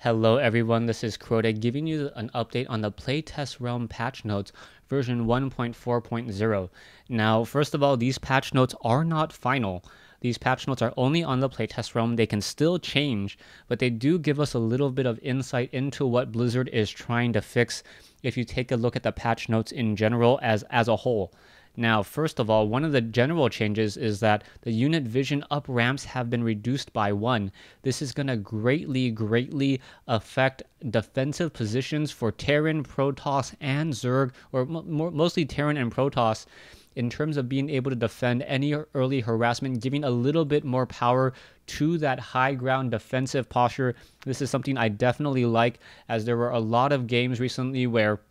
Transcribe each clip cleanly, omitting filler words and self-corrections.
Hello everyone, this is Crota giving you an update on the Playtest Realm patch notes version 1.4.0. Now, first of all, these patch notes are not final. These patch notes are only on the Playtest Realm. They can still change, but they do give us a little bit of insight into what Blizzard is trying to fix if you take a look at the patch notes in general as a whole. Now, first of all, one of the general changes is that the unit vision up ramps have been reduced by 1. This is going to greatly affect defensive positions for Terran, Protoss, and Zerg, or mostly Terran and Protoss, in terms of being able to defend any early harassment, giving a little bit more power to that high ground defensive posture. This is something I definitely like, as there were a lot of games recently where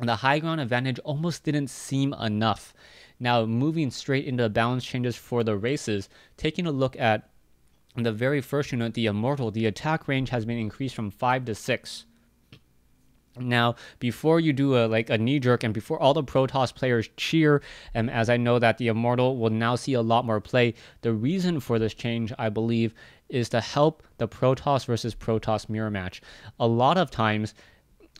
the high ground advantage almost didn't seem enough. Now, moving straight into the balance changes for the races, taking a look at the very first unit, the Immortal, the attack range has been increased from 5 to 6. Now, before you do a knee jerk and before all the Protoss players cheer, as I know that the Immortal will now see a lot more play, the reason for this change, I believe, is to help the Protoss versus Protoss mirror match. A lot of times,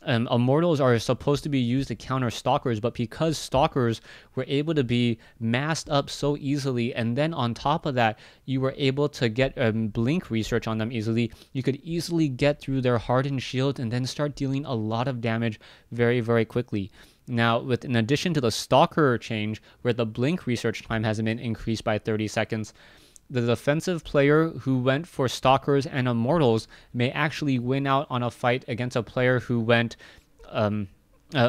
Immortals are supposed to be used to counter Stalkers, but because Stalkers were able to be masked up so easily, and then on top of that, you were able to get blink research on them easily, you could easily get through their hardened shield and then start dealing a lot of damage very quickly. Now, in addition to the Stalker change, where the blink research time has been increased by 30 seconds, the defensive player who went for Stalkers and Immortals may actually win out on a fight against a player who went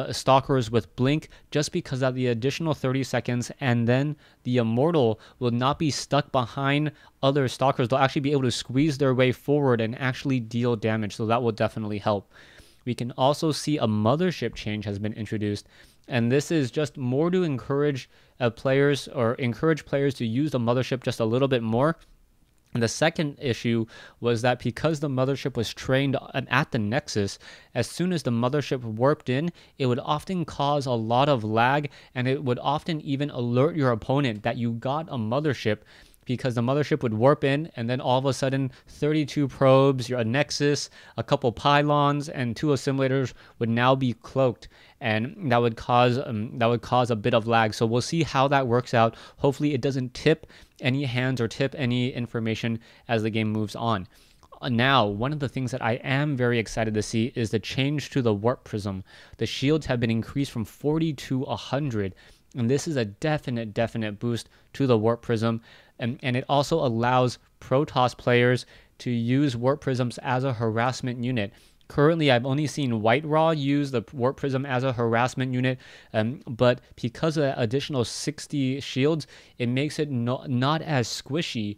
Stalkers with Blink, just because of the additional 30 seconds, and then the Immortal will not be stuck behind other Stalkers. They'll actually be able to squeeze their way forward and actually deal damage, so that will definitely help. We can also see a Mothership change has been introduced, and this is just more to encourage players to use the Mothership just a little bit more. And the second issue was that because the Mothership was trained at the Nexus, as soon as the Mothership warped in, it would often cause a lot of lag, and it would often even alert your opponent that you got a Mothership, because the Mothership would warp in, and then all of a sudden 32 probes, a Nexus, a couple pylons, and 2 assimilators would now be cloaked, and that would cause a bit of lag. So we'll see how that works out. Hopefully it doesn't tip any hands or tip any information as the game moves on. Now, one of the things that I am very excited to see is the change to the Warp Prism. The shields have been increased from 40 to 100, and this is a definite boost to the Warp Prism, and it also allows Protoss players to use Warp Prisms as a harassment unit. Currently, I've only seen White Raw use the Warp Prism as a harassment unit, but because of the additional 60 shields, it makes it not as squishy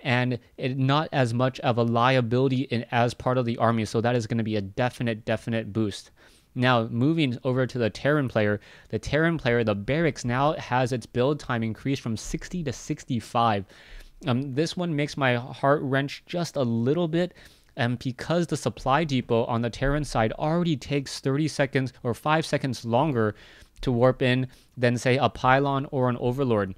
and not as much of a liability as part of the army, so that is going to be a definite boost. Now, moving over to the Terran player, the Barracks now has its build time increased from 60 to 65. This one makes my heart wrench just a little bit, because the supply depot on the Terran side already takes 30 seconds or 5 seconds longer to warp in than, say, a Pylon or an Overlord.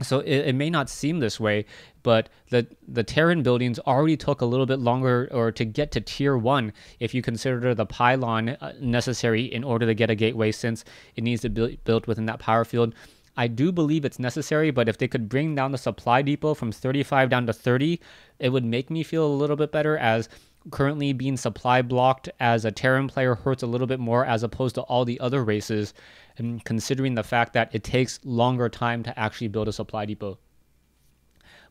So it may not seem this way, but the Terran buildings already took a little bit longer or to get to tier 1 if you consider the pylon necessary in order to get a gateway, since it needs to be built within that power field. I do believe it's necessary, but if they could bring down the supply depot from 35 down to 30, it would make me feel a little bit better, as currently being supply blocked as a Terran player hurts a little bit more as opposed to all the other races, and considering the fact that it takes longer time to actually build a supply depot.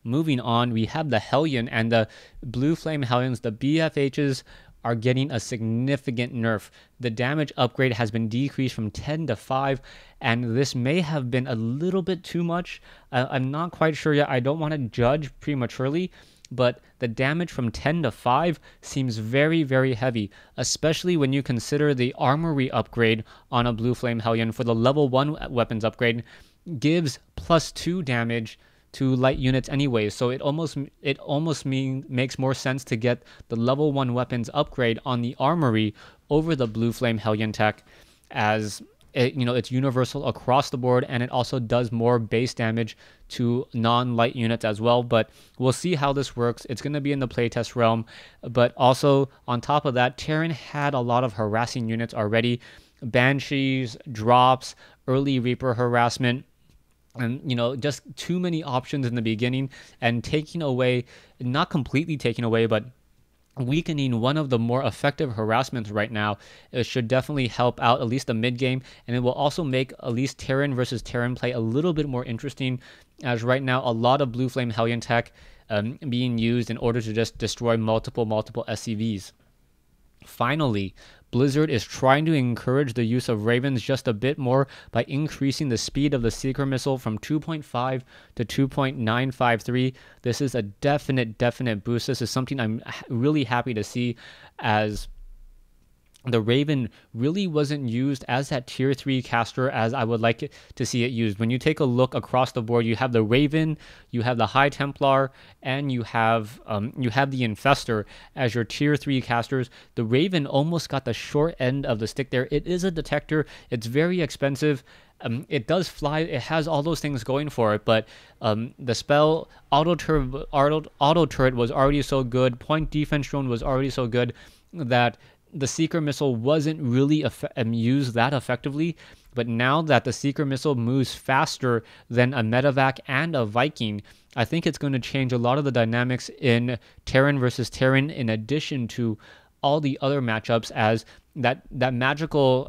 Moving on, we have the Hellion and the Blue Flame Hellions. The BFHs are getting a significant nerf. The damage upgrade has been decreased from 10 to 5, and this may have been a little bit too much. I'm not quite sure yet. I don't want to judge prematurely, but the damage from 10 to 5 seems very heavy, especially when you consider the armory upgrade on a Blue Flame Hellion for the level 1 weapons upgrade gives +2 damage to light units anyway, so it almost makes more sense to get the level 1 weapons upgrade on the armory over the Blue Flame Hellion tech, as it's universal across the board, and it also does more base damage to non-light units as well. But we'll see how this works. It's going to be in the playtest realm. But also on top of that, Terran had a lot of harassing units already. Banshees, drops, early Reaper harassment, and just too many options in the beginning, and taking away, not completely taking away, but weakening one of the more effective harassments right now. It should definitely help out at least the mid game, and it will also make at least Terran versus Terran play a little bit more interesting, as right now a lot of Blue Flame Hellion tech being used in order to just destroy multiple SCVs. Finally, Blizzard is trying to encourage the use of Ravens just a bit more by increasing the speed of the Seeker missile from 2.5 to 2.953. This is a definite boost. This is something I'm really happy to see, as the Raven really wasn't used as that tier 3 caster as I would like to see it used. When you take a look across the board, you have the Raven, you have the High Templar, and you have the Infestor as your tier 3 casters. The Raven almost got the short end of the stick there. It is a detector. It's very expensive. It does fly. It has all those things going for it, but the spell auto turret was already so good. Point defense drone was already so good that the Seeker missile wasn't really used that effectively. But now that the Seeker missile moves faster than a Medevac and a Viking, I think it's going to change a lot of the dynamics in Terran versus Terran, in addition to all the other matchups, as that magical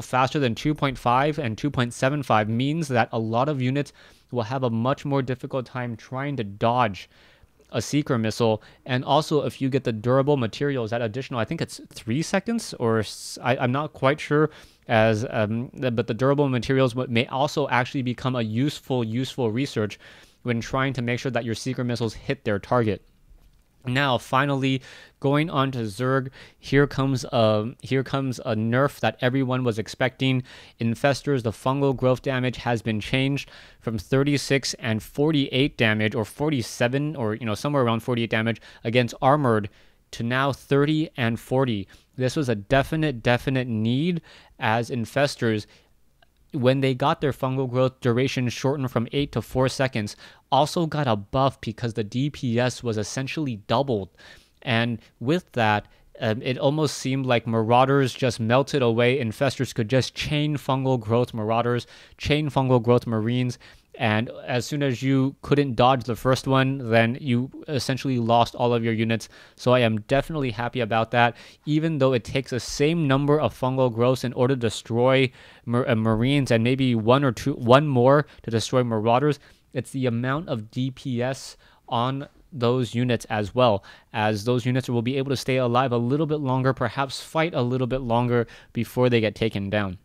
faster than 2.5 and 2.75 means that a lot of units will have a much more difficult time trying to dodge a Seeker missile. And also, if you get the durable materials, that additional, I think it's 3 seconds, or I'm not quite sure, but the durable materials may also actually become a useful nerf when trying to make sure that your Seeker missiles hit their target. Now, finally, going on to Zerg, here comes a nerf that everyone was expecting. Infestors, the fungal growth damage has been changed from 36 and 48 damage, or 47, or somewhere around 48 damage against armored, to now 30 and 40. This was a definite need, as Infestors, when they got their fungal growth duration shortened from 8 to 4 seconds, also got a buff because the DPS was essentially doubled. And with that, it almost seemed like Marauders just melted away. Infestors could just chain fungal growth Marauders, chain fungal growth Marines, and as soon as you couldn't dodge the first one, then you essentially lost all of your units. So I am definitely happy about that. Even though it takes the same number of fungal growths in order to destroy Marines, and maybe one more to destroy Marauders, it's the amount of DPS on those units as well, as those units will be able to stay alive a little bit longer, perhaps fight a little bit longer before they get taken down.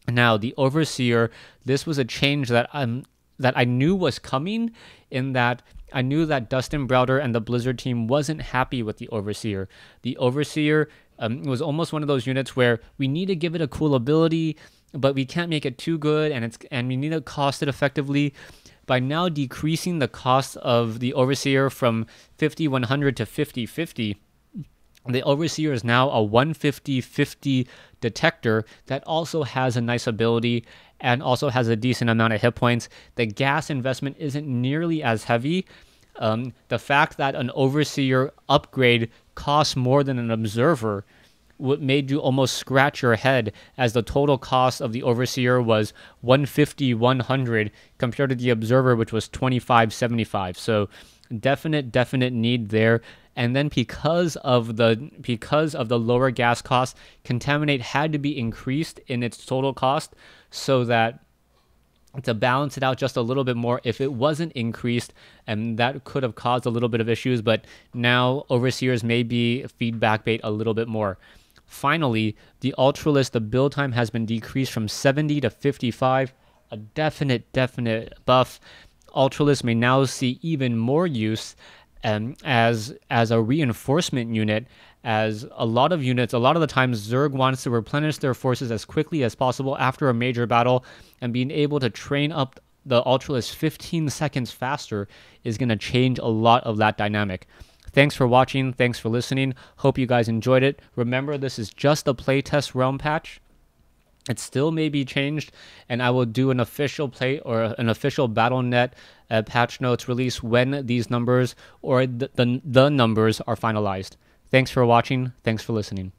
Now, the Overseer, this was a change that I knew was coming, in that I knew that Dustin Browder and the Blizzard team wasn't happy with the Overseer. The Overseer was almost one of those units where we need to give it a cool ability, but we can't make it too good, and we need to cost it effectively. By now decreasing the cost of the Overseer from 50-100 to 50-50, the Overseer is now a 150-50 detector that also has a nice ability and also has a decent amount of hit points. The gas investment isn't nearly as heavy. The fact that an Overseer upgrade costs more than an Observer made you almost scratch your head, as the total cost of the Overseer was 150-100 compared to the Observer, which was 25-75. So definite need there. And then because of the lower gas cost, Contaminate had to be increased in its total cost, so that to balance it out just a little bit more. If it wasn't increased, and that could have caused a little bit of issues, but now Overseers may be feedback bait a little bit more. Finally, the Ultralist, the build time has been decreased from 70 to 55, a definite buff. Ultralist may now see even more use as a reinforcement unit, as a lot of the times Zerg wants to replenish their forces as quickly as possible after a major battle, and being able to train up the Ultralist 15 seconds faster is going to change a lot of that dynamic. Thanks for watching. Thanks for listening. Hope you guys enjoyed it. Remember, this is just a playtest realm patch. It still may be changed, and I will do an official play or an official BattleNet patch notes release when these numbers or the numbers are finalized. Thanks for watching. Thanks for listening.